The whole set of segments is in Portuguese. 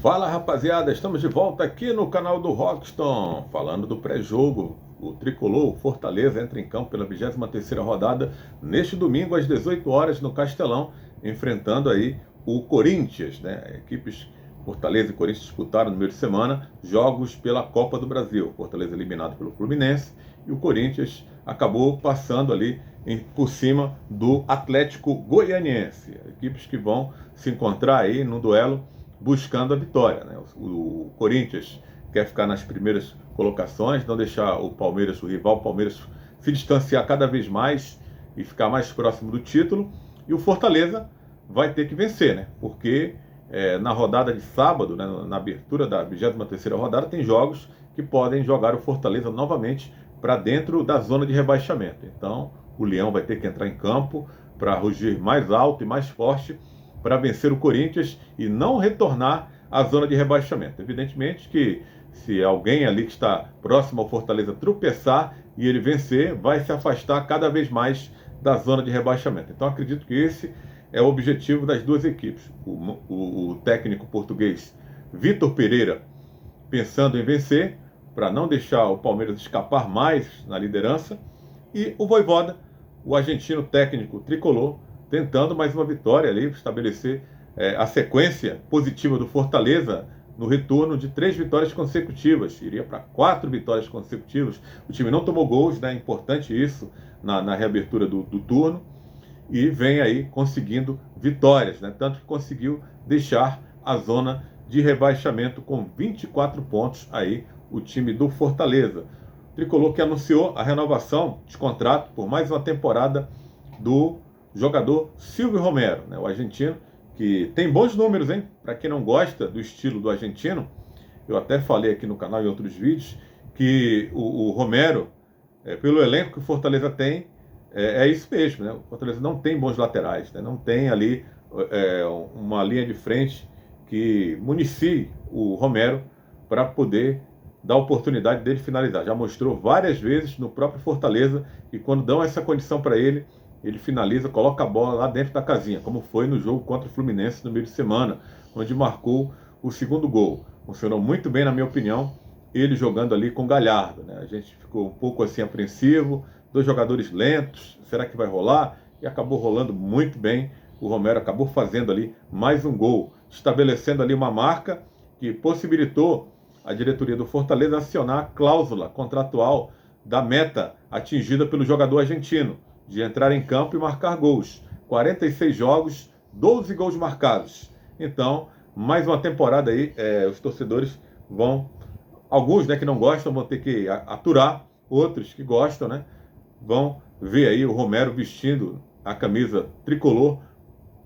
Fala rapaziada, estamos de volta aqui no canal do Rockston, falando do pré-jogo. O Tricolor, o Fortaleza, entra em campo pela 23ª rodada neste domingo às 18 horas no Castelão, enfrentando aí o Corinthians, né? Equipes Fortaleza e Corinthians disputaram no meio de semana jogos pela Copa do Brasil. Fortaleza eliminado pelo Fluminense e o Corinthians acabou passando ali por cima do Atlético Goianiense. Equipes que vão se encontrar aí no duelo buscando a vitória, né? O Corinthians quer ficar nas primeiras colocações, não deixar o Palmeiras, o rival Palmeiras, se distanciar cada vez mais e ficar mais próximo do título. E o Fortaleza vai ter que vencer, né? Porque na rodada de sábado, né, na abertura da 23ª rodada, tem jogos que podem jogar o Fortaleza novamente para dentro da zona de rebaixamento. Então, o Leão vai ter que entrar em campo para rugir mais alto e mais forte para vencer o Corinthians e não retornar à zona de rebaixamento. Evidentemente que se alguém ali que está próximo ao Fortaleza tropeçar e ele vencer, vai se afastar cada vez mais da zona de rebaixamento. Então acredito que esse é o objetivo das duas equipes. O técnico português Vitor Pereira pensando em vencer, para não deixar o Palmeiras escapar mais na liderança, e o Vojvoda, o argentino técnico tricolor, tentando mais uma vitória ali, estabelecer a sequência positiva do Fortaleza no retorno de 3 vitórias consecutivas. Iria para 4 vitórias consecutivas. O time não tomou gols, né? É importante isso na reabertura do turno. E vem aí conseguindo vitórias, né? Tanto que conseguiu deixar a zona de rebaixamento com 24 pontos aí o time do Fortaleza. O Tricolor que anunciou a renovação de contrato por mais uma temporada do jogador Silvio Romero, né? O argentino que tem bons números, hein? Para quem não gosta do estilo do argentino, eu até falei aqui no canal em outros vídeos que o Romero, pelo elenco que o Fortaleza tem, é isso mesmo, né? O Fortaleza não tem bons laterais, né? Não tem ali uma linha de frente que municie o Romero para poder dar a oportunidade dele finalizar. Já mostrou várias vezes no próprio Fortaleza que quando dão essa condição para ele, ele finaliza, coloca a bola lá dentro da casinha, como foi no jogo contra o Fluminense no meio de semana, onde marcou o segundo gol. Funcionou muito bem, na minha opinião, ele jogando ali com Galhardo, né? A gente ficou um pouco assim apreensivo, 2 jogadores lentos, será que vai rolar? E acabou rolando muito bem. O Romero acabou fazendo ali mais um gol, estabelecendo ali uma marca que possibilitou a diretoria do Fortaleza acionar a cláusula contratual da meta atingida pelo jogador argentino, de entrar em campo e marcar gols. 46 jogos, 12 gols marcados. Então, mais uma temporada aí, os torcedores vão, alguns, né, que não gostam vão ter que aturar, outros que gostam, né, vão ver aí o Romero vestindo a camisa tricolor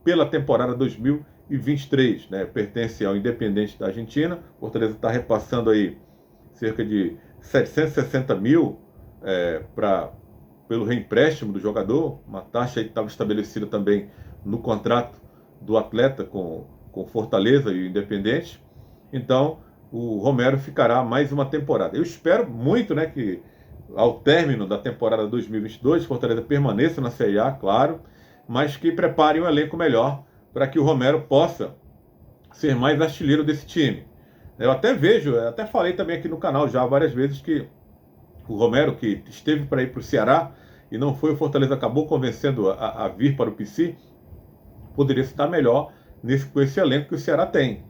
pela temporada 2023, né? Pertence ao Independente da Argentina. O Fortaleza está repassando aí cerca de 760 mil pelo reempréstimo do jogador, uma taxa que estava estabelecida também no contrato do atleta com Fortaleza e o Independente. Então, o Romero ficará mais uma temporada. Eu espero muito, né, que ao término da temporada 2022, Fortaleza permaneça na Série A, claro, mas que preparem um elenco melhor para que o Romero possa ser mais artilheiro desse time. Eu até vejo, até falei também aqui no canal já várias vezes que o Romero, que esteve para ir para o Ceará e não foi, o Fortaleza acabou convencendo a vir para o PC, poderia estar melhor com esse elenco que o Ceará tem.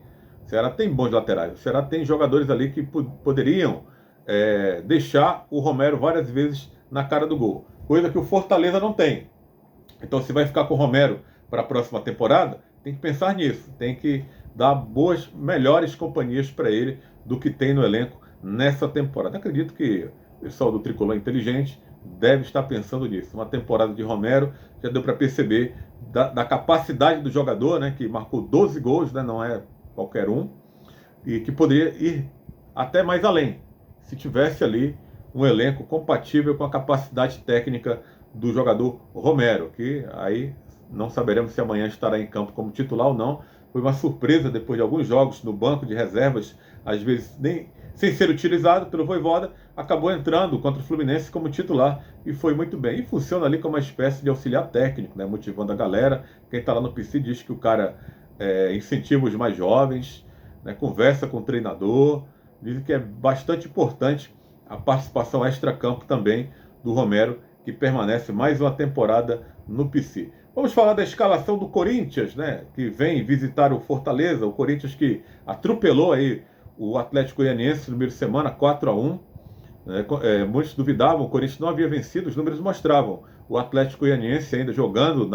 O Ceará tem bons laterais, o Ceará tem jogadores ali que poderiam deixar o Romero várias vezes na cara do gol, coisa que o Fortaleza não tem. Então, se vai ficar com o Romero para a próxima temporada, tem que pensar nisso, tem que dar melhores companhias para ele do que tem no elenco nessa temporada. Acredito que o pessoal do Tricolor inteligente deve estar pensando nisso. Uma temporada de Romero, já deu para perceber da capacidade do jogador, né, que marcou 12 gols, né, não é qualquer um, e que poderia ir até mais além, se tivesse ali um elenco compatível com a capacidade técnica do jogador Romero, que aí não saberemos se amanhã estará em campo como titular ou não. Foi uma surpresa depois de alguns jogos no banco de reservas, às vezes nem sem ser utilizado pelo Vojvoda, acabou entrando contra o Fluminense como titular e foi muito bem. E funciona ali como uma espécie de auxiliar técnico, né, motivando a galera. Quem está lá no PC diz que o cara incentiva os mais jovens, né, conversa com o treinador, dizem que é bastante importante a participação extra-campo também do Romero, que permanece mais uma temporada no PC. Vamos falar da escalação do Corinthians, né, que vem visitar o Fortaleza, o Corinthians que atropelou aí o Atlético Goianiense no meio de semana, 4-1. Muitos duvidavam, o Corinthians não havia vencido, os números mostravam o Atlético Goianiense ainda jogando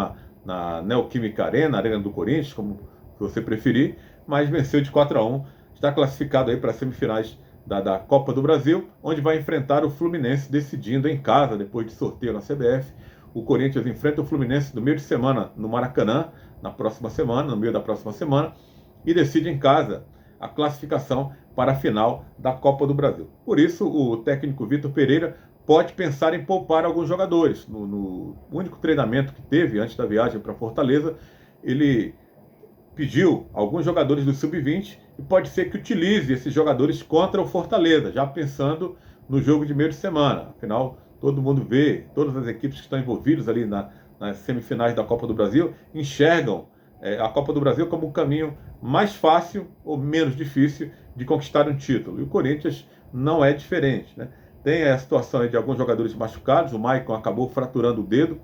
na Neoquímica Arena, Arena do Corinthians, como você preferir, mas venceu de 4-1, está classificado aí para as semifinais da Copa do Brasil, onde vai enfrentar o Fluminense, decidindo em casa, depois de sorteio na CBF. O Corinthians enfrenta o Fluminense no meio de semana no Maracanã, no meio da próxima semana, e decide em casa a classificação para a final da Copa do Brasil. Por isso, o técnico Vitor Pereira pode pensar em poupar alguns jogadores. No único treinamento que teve antes da viagem para Fortaleza, ele pediu alguns jogadores do Sub-20 e pode ser que utilize esses jogadores contra o Fortaleza, já pensando no jogo de meio de semana. Afinal, todo mundo vê, todas as equipes que estão envolvidas ali nas semifinais da Copa do Brasil, enxergam a Copa do Brasil como um caminho mais fácil ou menos difícil de conquistar um título. E o Corinthians não é diferente, né? Tem a situação de alguns jogadores machucados, o Maicon acabou fraturando o dedo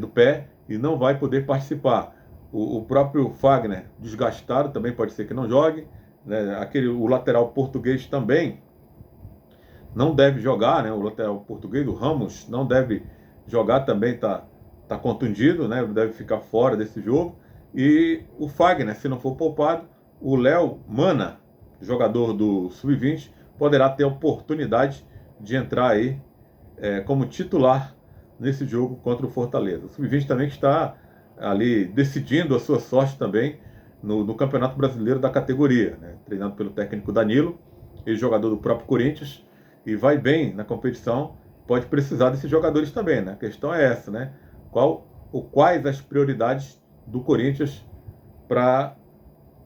do pé e não vai poder participar. O próprio Fagner, desgastado, também pode ser que não jogue, né? O lateral português também não deve jogar, né? O lateral português, o Ramos, não deve jogar, também está contundido, né? Deve ficar fora desse jogo. E o Fagner, se não for poupado, o Léo Mana, jogador do Sub-20, poderá ter a oportunidade de entrar aí como titular nesse jogo contra o Fortaleza. O Sub-20 também que está ali decidindo a sua sorte também no Campeonato Brasileiro da categoria, né? Treinado pelo técnico Danilo, ex-jogador do próprio Corinthians, e vai bem na competição, pode precisar desses jogadores também, né? A questão é essa, né? Quais as prioridades do Corinthians para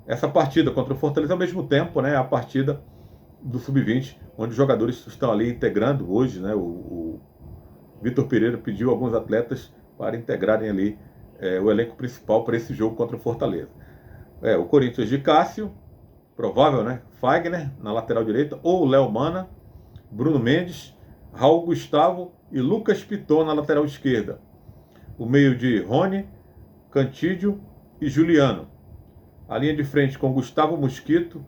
essa partida contra o Fortaleza, ao mesmo tempo, né, a partida do Sub-20, onde os jogadores estão ali integrando hoje, né? O Vitor Pereira pediu alguns atletas para integrarem ali o elenco principal para esse jogo contra o Fortaleza. O Corinthians de Cássio, provável, né? Fagner na lateral direita, ou Léo Mana, Bruno Mendes, Raul Gustavo e Lucas Piton na lateral esquerda. O meio de Rony, Cantídio e Juliano. A linha de frente com Gustavo Mosquito,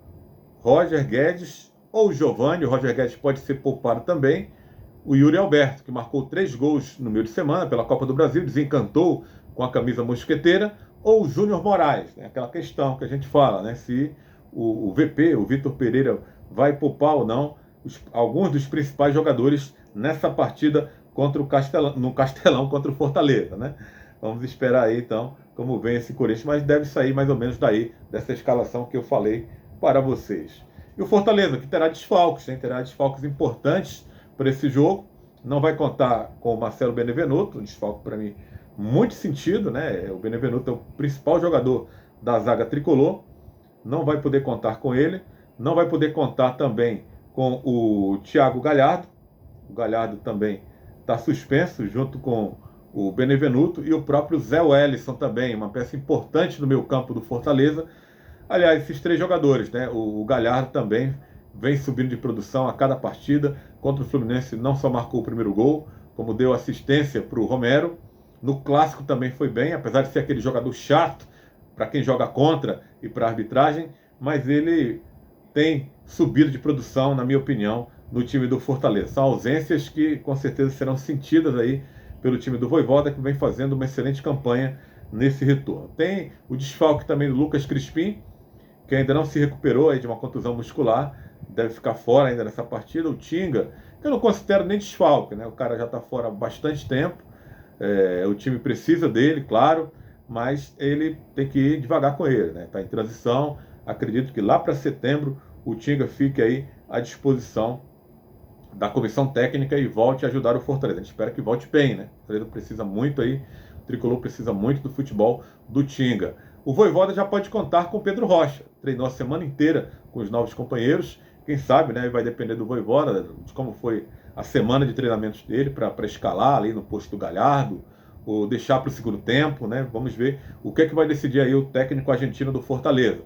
Roger Guedes ou Giovani. O Roger Guedes pode ser poupado também. O Yuri Alberto, que marcou 3 gols no meio de semana pela Copa do Brasil, desencantou com a camisa mosqueteira. Ou o Júnior Moraes, né? Aquela questão que a gente fala, né? Se o VP, o Vitor Pereira, vai poupar ou não alguns dos principais jogadores nessa partida no Castelão contra o Fortaleza, né? Vamos esperar aí então como vem esse Corinthians, mas deve sair mais ou menos daí, dessa escalação que eu falei para vocês. E o Fortaleza, que terá desfalques, né? Terá desfalques importantes para esse jogo, não vai contar com o Marcelo Benevenuto, um desfalque para mim muito sentido, né? O Benevenuto é o principal jogador da zaga tricolor, não vai poder contar com ele, não vai poder contar também com o Thiago Galhardo. O Galhardo também está suspenso junto com o Benevenuto e o próprio Zé Wellison também, uma peça importante no meio campo do Fortaleza. Aliás, esses 3 jogadores, né? O Galhardo também vem subindo de produção a cada partida. Contra o Fluminense não só marcou o primeiro gol, como deu assistência para o Romero. No Clássico também foi bem, apesar de ser aquele jogador chato para quem joga contra e para a arbitragem, mas ele tem subido de produção, na minha opinião, no time do Fortaleza. São ausências que com certeza serão sentidas aí pelo time do Vojvoda, que vem fazendo uma excelente campanha nesse retorno. Tem o desfalque também do Lucas Crispim, que ainda não se recuperou aí de uma contusão muscular, deve ficar fora ainda nessa partida. O Tinga, que eu não considero nem desfalque, né? O cara já está fora há bastante tempo, o time precisa dele, claro, mas ele tem que ir devagar com ele, né? Está em transição, acredito que lá para setembro o Tinga fique aí à disposição da comissão técnica e volte a ajudar o Fortaleza. A gente espera que volte bem, né? O Fortaleza precisa muito aí, o Tricolor precisa muito do futebol do Tinga. O Vojvoda já pode contar com o Pedro Rocha, treinou a semana inteira com os novos companheiros, quem sabe, né? Vai depender do Vojvoda, de como foi a semana de treinamentos dele para escalar ali no posto do Galhardo, ou deixar para o segundo tempo, né? Vamos ver o que é que vai decidir aí o técnico argentino do Fortaleza.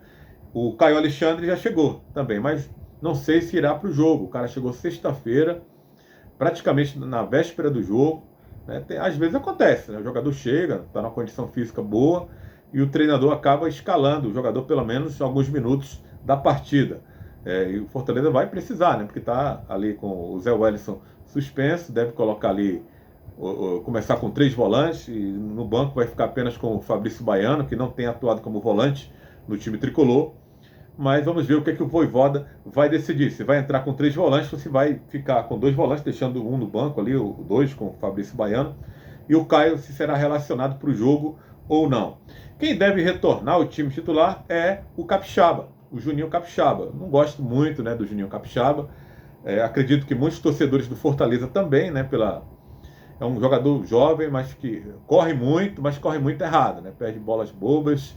O Caio Alexandre já chegou também, mas não sei se irá para o jogo. O cara chegou sexta-feira, praticamente na véspera do jogo. Né? Às vezes acontece, né? O jogador chega, está numa condição física boa e o treinador acaba escalando o jogador pelo menos alguns minutos da partida. E o Fortaleza vai precisar, né? Porque está ali com o Zé Wellison suspenso, deve colocar ali, começar com 3 volantes, e no banco vai ficar apenas com o Fabrício Baiano, que não tem atuado como volante no time tricolor. Mas vamos ver o que o Vojvoda vai decidir. Se vai entrar com 3 volantes ou se vai ficar com 2 volantes, deixando um no banco ali, o 2 com o Fabrício Baiano. E o Caio se será relacionado para o jogo ou não. Quem deve retornar ao time titular é o Capixaba, o Juninho Capixaba. Não gosto muito, né, do Juninho Capixaba. Acredito que muitos torcedores do Fortaleza também, né, é um jogador jovem, mas que corre muito, mas corre muito errado, né? Perde bolas bobas,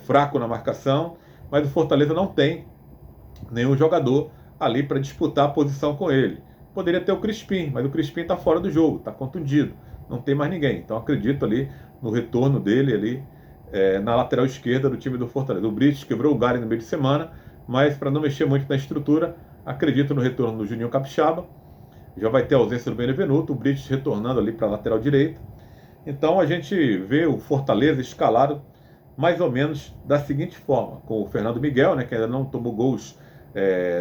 fraco na marcação. Mas o Fortaleza não tem nenhum jogador ali para disputar a posição com ele. Poderia ter o Crispim, mas o Crispim está fora do jogo, está contundido, não tem mais ninguém. Então acredito ali no retorno dele ali na lateral esquerda do time do Fortaleza. O Brites quebrou o galho no meio de semana, mas para não mexer muito na estrutura, acredito no retorno do Juninho Capixaba. Já vai ter a ausência do Benevenuto, o Brites retornando ali para a lateral direita. Então a gente vê o Fortaleza escalado mais ou menos da seguinte forma, com o Fernando Miguel, né, que ainda não tomou gols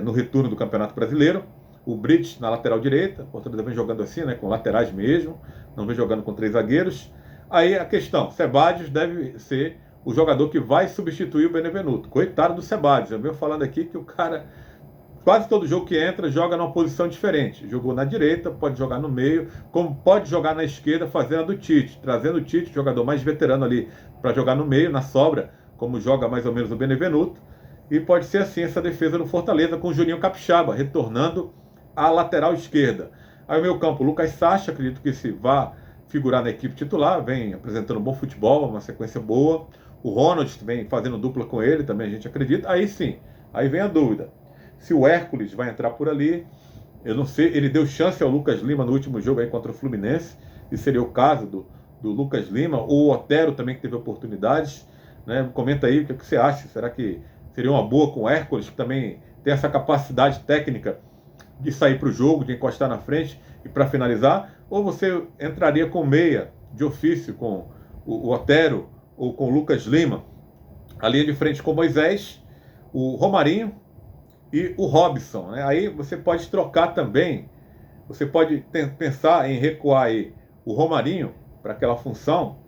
no retorno do Campeonato Brasileiro, o Brites na lateral direita, o Fortaleza vem jogando assim, né, com laterais mesmo, não vem jogando com 3 zagueiros. Aí a questão, Sebadios deve ser o jogador que vai substituir o Benevenuto. Coitado do Sebadios, eu venho falando aqui que o cara, quase todo jogo que entra, joga numa posição diferente. Jogou na direita, pode jogar no meio, como pode jogar na esquerda, fazendo a do Tite, trazendo o Tite, jogador mais veterano ali, para jogar no meio, na sobra, como joga mais ou menos o Benevenuto. E pode ser assim essa defesa do Fortaleza, com o Juninho Capixaba, retornando à lateral esquerda. Aí o meio campo, Lucas Sacha, acredito que se vá figurar na equipe titular, vem apresentando um bom futebol, uma sequência boa. O Ronald vem fazendo dupla com ele, também a gente acredita. Aí sim, aí vem a dúvida. Se o Hércules vai entrar por ali, eu não sei, ele deu chance ao Lucas Lima no último jogo aí contra o Fluminense, e seria o caso do Lucas Lima, ou o Otero também, que teve oportunidades, né? Comenta aí o que você acha, será que seria uma boa com o Hércules, que também tem essa capacidade técnica de sair para o jogo, de encostar na frente e para finalizar, ou você entraria com meia de ofício, com o Otero ou com o Lucas Lima, a linha de frente com o Moisés, o Romarinho e o Robson, né? Aí você pode trocar também, você pode pensar em recuar aí o Romarinho para aquela função,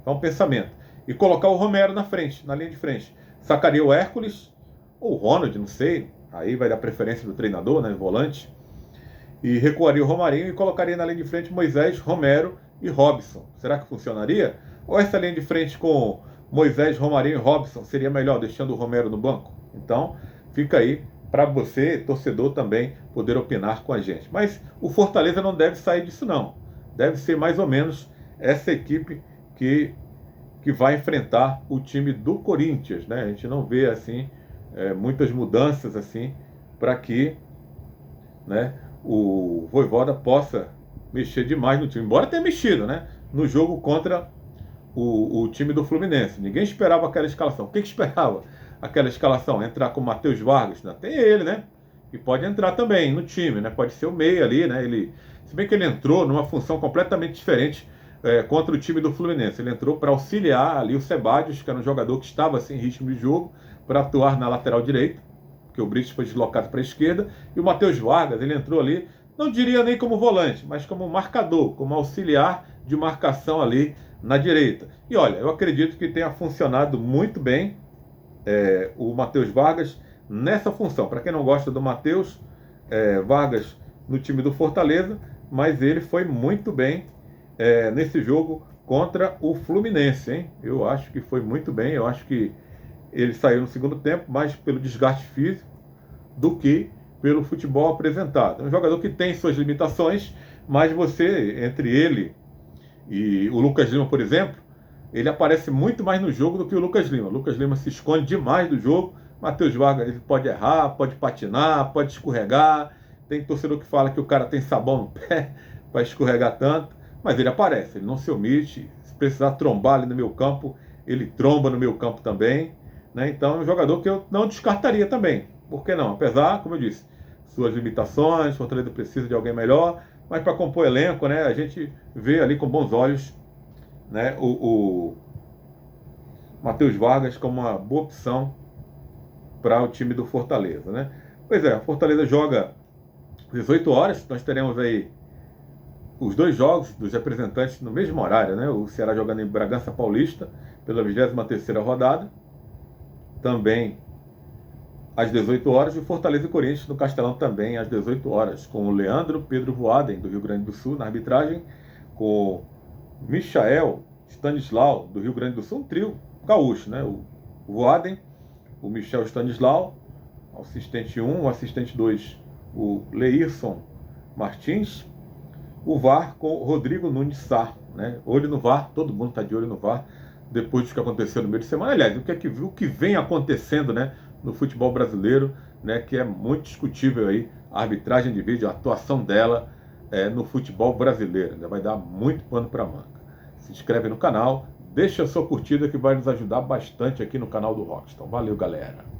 é um pensamento, e colocar o Romero na frente, na linha de frente. Sacaria o Hércules ou o Ronald, não sei, aí vai dar preferência do treinador, né, volante, e recuaria o Romarinho e colocaria na linha de frente Moisés, Romero e Robson. Será que funcionaria? Ou essa linha de frente com Moisés, Romarinho e Robson seria melhor, deixando o Romero no banco? Então, fica aí para você, torcedor, também poder opinar com a gente. Mas o Fortaleza não deve sair disso não. Deve ser mais ou menos essa equipe que vai enfrentar o time do Corinthians, né? A gente não vê assim muitas mudanças assim para que, né, o Vojvoda possa mexer demais no time, embora tenha mexido, né, no jogo contra o time do Fluminense. Ninguém esperava aquela escalação. O que esperava aquela escalação? Entrar com o Matheus Vargas? Não, tem ele, né? E pode entrar também no time, né? Pode ser o meia ali, né? Se bem que ele entrou numa função completamente diferente contra o time do Fluminense. Ele entrou para auxiliar ali o Sebadios, que era um jogador que estava sem ritmo de jogo, para atuar na lateral direita, porque o Brites foi deslocado para a esquerda, e o Matheus Vargas, ele entrou ali, não diria nem como volante, mas como marcador, como auxiliar de marcação ali na direita. E olha, eu acredito que tenha funcionado muito bem o Matheus Vargas nessa função. Para quem não gosta do Matheus Vargas no time do Fortaleza, mas ele foi muito bem nesse jogo contra o Fluminense, hein? Eu acho que foi muito bem, eu acho que ele saiu no segundo tempo mais pelo desgaste físico do que pelo futebol apresentado. É um jogador que tem suas limitações, mas você, entre ele e o Lucas Lima, por exemplo, ele aparece muito mais no jogo do que o Lucas Lima. O Lucas Lima se esconde demais do jogo. Matheus Vargas, ele pode errar, pode patinar, pode escorregar. Tem torcedor que fala que o cara tem sabão no pé para escorregar tanto, mas ele aparece, ele não se omite. Se precisar trombar ali no meio campo, ele tromba no meio campo também, né? Então é um jogador que eu não descartaria também. Por que não? Apesar, como eu disse, suas limitações, Fortaleza precisa de alguém melhor, mas para compor elenco, né, a gente vê ali com bons olhos, né, o Matheus Vargas como uma boa opção para o time do Fortaleza, né? Pois é, o Fortaleza joga 18 horas, nós teremos aí os dois jogos dos representantes no mesmo horário, né? O Ceará jogando em Bragança Paulista pela 23ª rodada, também às 18 horas, e o Fortaleza e Corinthians no Castelão também às 18 horas, com o Leandro Pedro Voaden, do Rio Grande do Sul, na arbitragem, com o Michael Stanislau, do Rio Grande do Sul, um trio gaúcho, né? O Voaden, o Michel Stanislau, assistente 1, o assistente 2, o Leirson Martins, o VAR com o Rodrigo Nunes Sá, né? Olho no VAR, todo mundo está de olho no VAR, depois do que aconteceu no meio de semana. Aliás, o que vem acontecendo, né, no futebol brasileiro, né, que é muito discutível aí, a arbitragem de vídeo, a atuação dela no futebol brasileiro, né? Vai dar muito pano para manga. Se inscreve no canal, deixa a sua curtida que vai nos ajudar bastante aqui no canal do Rockstar. Valeu, galera!